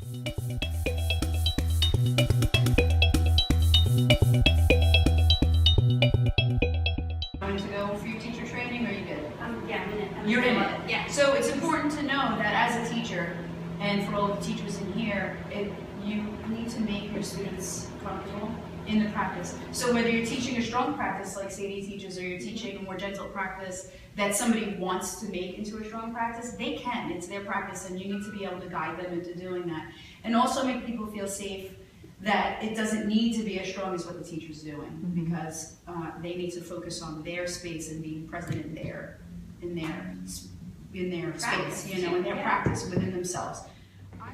To go for your teacher training, or are you good? Yeah, I'm in it. You're in it. Yeah. So it's important to know that as a teacher, and for all the teachers in here, you need to make your students comfortable in the practice. So whether you're teaching a strong practice like Sadie teaches, or you're teaching a more gentle practice that somebody wants to make into a strong practice, they can. It's their practice, and you need to be able to guide them into doing that. And also make people feel safe that it doesn't need to be as strong as what the teacher's doing, because they need to focus on their space and being present in their space, you know, in their practice within themselves.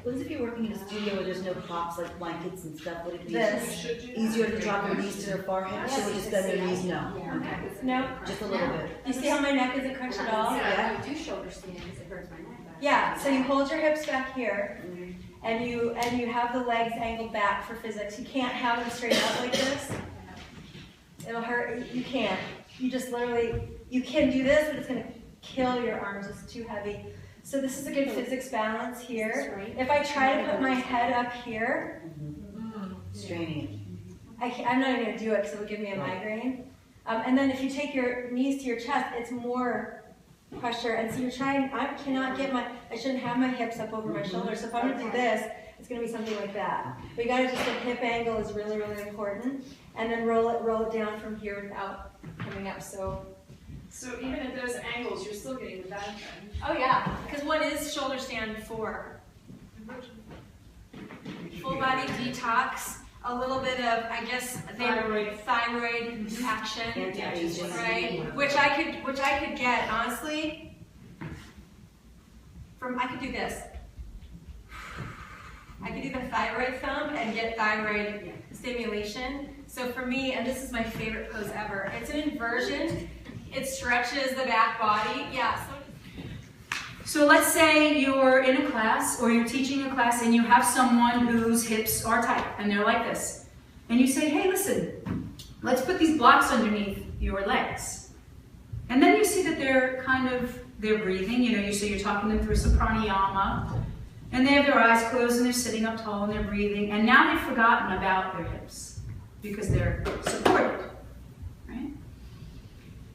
What if you're working in a studio where there's no props like blankets and stuff? Would it be This. easier to drop their knees to their forehead? Should we just bend their knees? No. Okay. No. Just a little bit. You see how my neck isn't crunched at all? Yeah, I do shoulder stand because it hurts my neck. Yeah, so you hold your hips back here, and you have the legs angled back for physics. You can't have them straight up like this. It'll hurt. You can't. You just literally, you can do this, but it's going to kill your arms. It's too heavy. So this is a good physics balance here. If I try to put my head up here, Straining I'm not even going to do it because it will give me a migraine. And then if you take your knees to your chest, it's more pressure. And so you're trying, I shouldn't have my hips up over my shoulders. So if I'm going to do this, it's going to be something like that. But you got to just, the hip angle is really, really important. And then roll it down from here without coming up. So even at those angles, you're still getting the benefit. Oh yeah, because what is shoulder stand for? Full body detox, a little bit of, I guess, thyroid action, Anti-aging. right? Which I could get, honestly, I could do this. I could do the thyroid thumb and get thyroid stimulation. So for me, and this is my favorite pose ever, it's an inversion. It stretches the back body. Yeah. So let's say you're in a class, or you're teaching a class, and you have someone whose hips are tight, and they're like this. And you say, hey, listen, let's put these blocks underneath your legs. And then you see that they're breathing, you know, so you're talking them through some pranayama, and they have their eyes closed, and they're sitting up tall, and they're breathing, and now they've forgotten about their hips, because they're supported, right?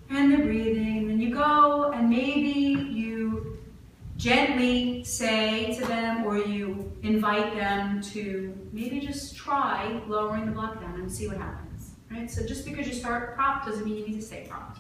And they're breathing, and you go, and maybe you gently say to them, or you invite them to maybe just try lowering the block down and see what happens, right? So just because you start propped doesn't mean you need to stay propped.